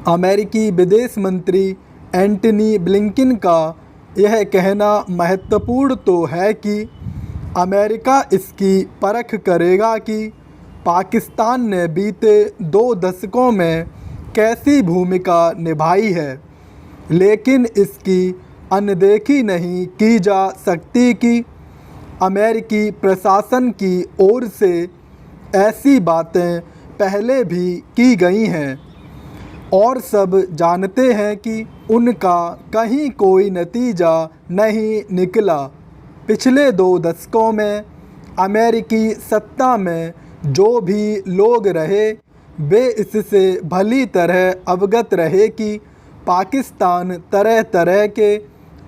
अमेरिकी विदेश मंत्री एंटनी ब्लिंकन का यह कहना महत्वपूर्ण तो है कि अमेरिका इसकी परख करेगा कि पाकिस्तान ने बीते 2 दशकों में कैसी भूमिका निभाई है, लेकिन इसकी अनदेखी नहीं की जा सकती कि अमेरिकी प्रशासन की ओर से ऐसी बातें पहले भी की गई हैं और सब जानते हैं कि उनका कहीं कोई नतीजा नहीं निकला। पिछले 2 दशकों में अमेरिकी सत्ता में जो भी लोग रहे वे इससे भली तरह अवगत रहे कि पाकिस्तान तरह तरह के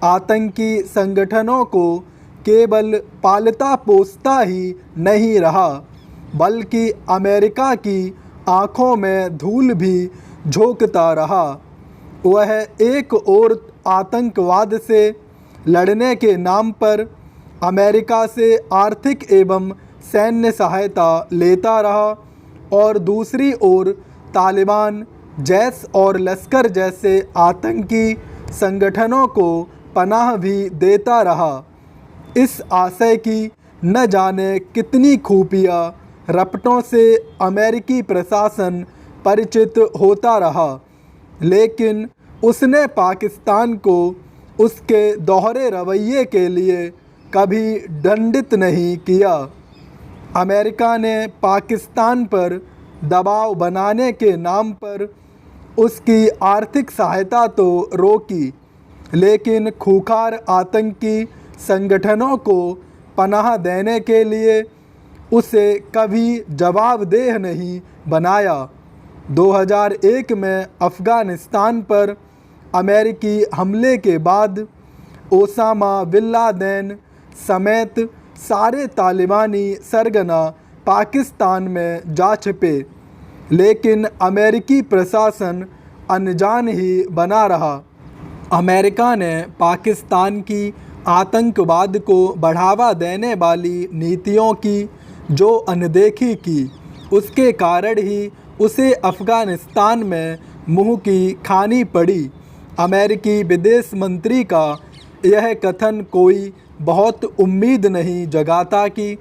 आतंकी संगठनों को केवल पालता पोसता ही नहीं रहा, बल्कि अमेरिका की आँखों में धूल भी झोंकता रहा। वह एक और आतंकवाद से लड़ने के नाम पर अमेरिका से आर्थिक एवं सैन्य सहायता लेता रहा और दूसरी ओर तालिबान, जैश और लश्कर जैसे आतंकी संगठनों को पनाह भी देता रहा। इस आशय की न जाने कितनी खुफिया रपटों से अमेरिकी प्रशासन परिचित होता रहा, लेकिन उसने पाकिस्तान को उसके दोहरे रवैये के लिए कभी दंडित नहीं किया। अमेरिका ने पाकिस्तान पर दबाव बनाने के नाम पर उसकी आर्थिक सहायता तो रोकी, लेकिन खूंखार आतंकी संगठनों को पनाह देने के लिए उसे कभी जवाबदेह नहीं बनाया। 2001 में अफ़गानिस्तान पर अमेरिकी हमले के बाद ओसामा बिन लादेन समेत सारे तालिबानी सरगना पाकिस्तान में जा छिपे, लेकिन अमेरिकी प्रशासन अनजान ही बना रहा। अमेरिका ने पाकिस्तान की आतंकवाद को बढ़ावा देने वाली नीतियों की जो अनदेखी की, उसके कारण ही उसे अफ़गानिस्तान में मुँह की खानी पड़ी। अमेरिकी विदेश मंत्री का यह कथन कोई बहुत उम्मीद नहीं जगाता कि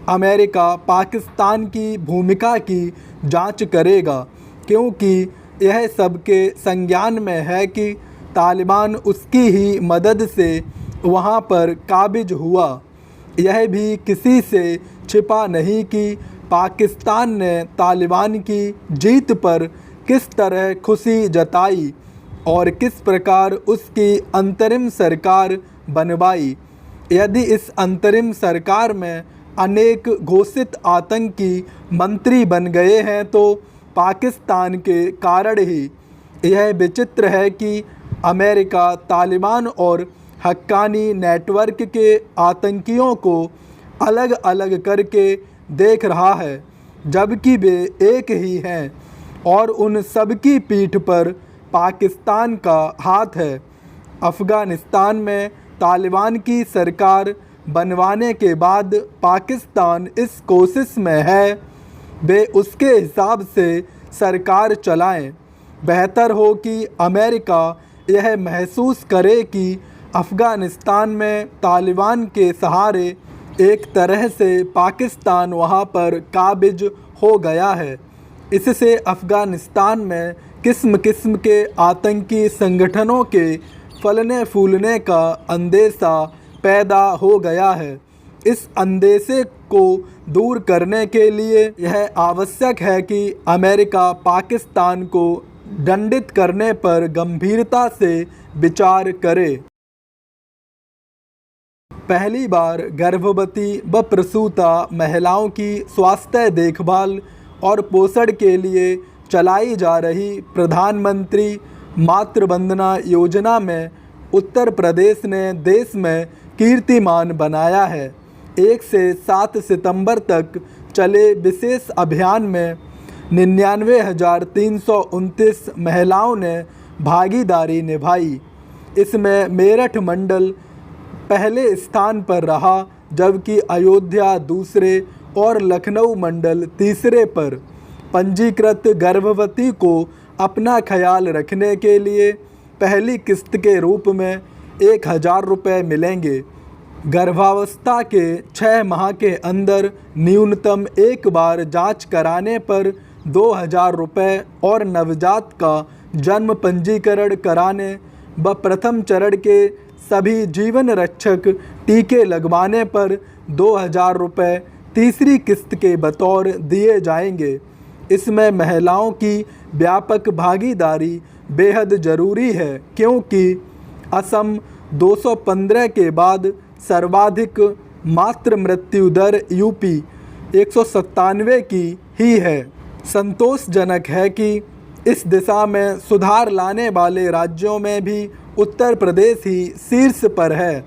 अमेरिका पाकिस्तान की भूमिका की जांच करेगा, क्योंकि यह सबके संज्ञान में है कि तालिबान उसकी ही मदद से वहां पर काबिज हुआ। यह भी किसी से छिपा नहीं कि पाकिस्तान ने तालिबान की जीत पर किस तरह खुशी जताई और किस प्रकार उसकी अंतरिम सरकार बनवाई। यदि इस अंतरिम सरकार में अनेक घोषित आतंकी मंत्री बन गए हैं तो पाकिस्तान के कारण ही। यह विचित्र है कि अमेरिका तालिबान और हक्कानी नेटवर्क के आतंकियों को अलग अलग करके देख रहा है, जबकि वे एक ही हैं और उन सब की पीठ पर पाकिस्तान का हाथ है। अफ़गानिस्तान में तालिबान की सरकार बनवाने के बाद पाकिस्तान इस कोशिश में है वे उसके हिसाब से सरकार चलाएं। बेहतर हो कि अमेरिका यह महसूस करे कि अफ़गानिस्तान में तालिबान के सहारे एक तरह से पाकिस्तान वहां पर काबिज हो गया है। इससे अफ़गानिस्तान में किस्म किस्म के आतंकी संगठनों के फलने फूलने का अंदेशा पैदा हो गया है। इस अंदेशे को दूर करने के लिए यह आवश्यक है कि अमेरिका पाकिस्तान को दंडित करने पर गंभीरता से विचार करे। पहली बार गर्भवती व प्रसूता महिलाओं की स्वास्थ्य देखभाल और पोषण के लिए चलाई जा रही प्रधानमंत्री मातृ वंदना योजना में उत्तर प्रदेश ने देश में कीर्तिमान बनाया है। 1 से 7 सितंबर तक चले विशेष अभियान में 99,329 महिलाओं ने भागीदारी निभाई। इसमें मेरठ मंडल पहले स्थान पर रहा, जबकि अयोध्या दूसरे और लखनऊ मंडल तीसरे पर। पंजीकृत गर्भवती को अपना ख्याल रखने के लिए पहली किस्त के रूप में 1,000 रुपये मिलेंगे। गर्भावस्था के 6 माह के अंदर न्यूनतम एक बार जांच कराने पर 2,000 रुपये और नवजात का जन्म पंजीकरण कराने व प्रथम चरण के सभी जीवन रक्षक टीके लगवाने पर 2,000 रुपये तीसरी किस्त के बतौर दिए जाएंगे। इसमें महिलाओं की व्यापक भागीदारी बेहद ज़रूरी है, क्योंकि असम 215 के बाद सर्वाधिक मातृ मृत्यु दर यूपी 197 की ही है। संतोषजनक है कि इस दिशा में सुधार लाने वाले राज्यों में भी उत्तर प्रदेश ही शीर्ष पर है।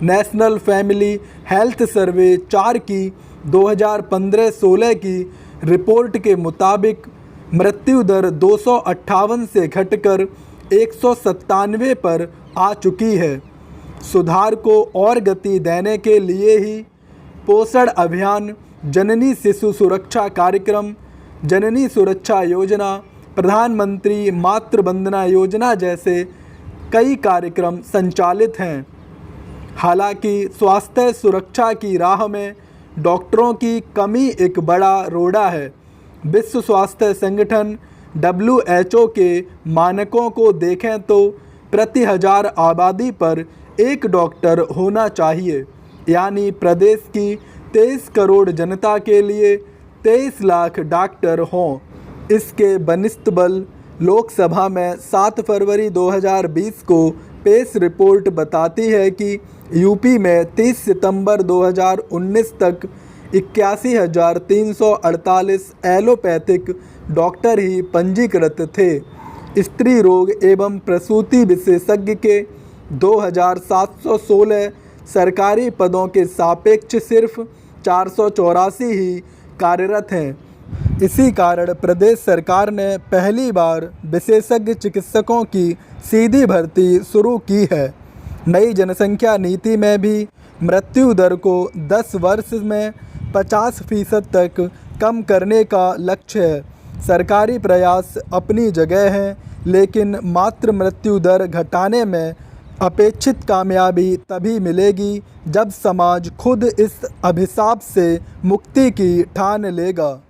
नेशनल फैमिली हेल्थ सर्वे 4 की 2015-16 की रिपोर्ट के मुताबिक मृत्यु दर 258 से घटकर 197 पर आ चुकी है। सुधार को और गति देने के लिए ही पोषण अभियान, जननी शिशु सुरक्षा कार्यक्रम, जननी सुरक्षा योजना, प्रधानमंत्री मातृ वंदना योजना जैसे कई कार्यक्रम संचालित हैं। हालांकि स्वास्थ्य सुरक्षा की राह में डॉक्टरों की कमी एक बड़ा रोड़ा है। विश्व स्वास्थ्य संगठन WHO के मानकों को देखें तो प्रति 1000 आबादी पर एक डॉक्टर होना चाहिए, यानी प्रदेश की 23 करोड़ जनता के लिए 23 लाख डॉक्टर हों। इसके बनिस्बत लोकसभा में 7 फरवरी 2020 को पेश रिपोर्ट बताती है कि यूपी में 30 सितंबर 2019 तक 81,348 एलोपैथिक डॉक्टर ही पंजीकृत थे। स्त्री रोग एवं प्रसूति विशेषज्ञ के 2,716 सरकारी पदों के सापेक्ष सिर्फ 484 ही कार्यरत हैं। इसी कारण प्रदेश सरकार ने पहली बार विशेषज्ञ चिकित्सकों की सीधी भर्ती शुरू की है। नई जनसंख्या नीति में भी मृत्यु दर को 10 वर्ष में 50% तक कम करने का लक्ष्य है। सरकारी प्रयास अपनी जगह हैं, लेकिन मातृ मृत्यु दर घटाने में अपेक्षित कामयाबी तभी मिलेगी जब समाज खुद इस अभिशाप से मुक्ति की ठान लेगा।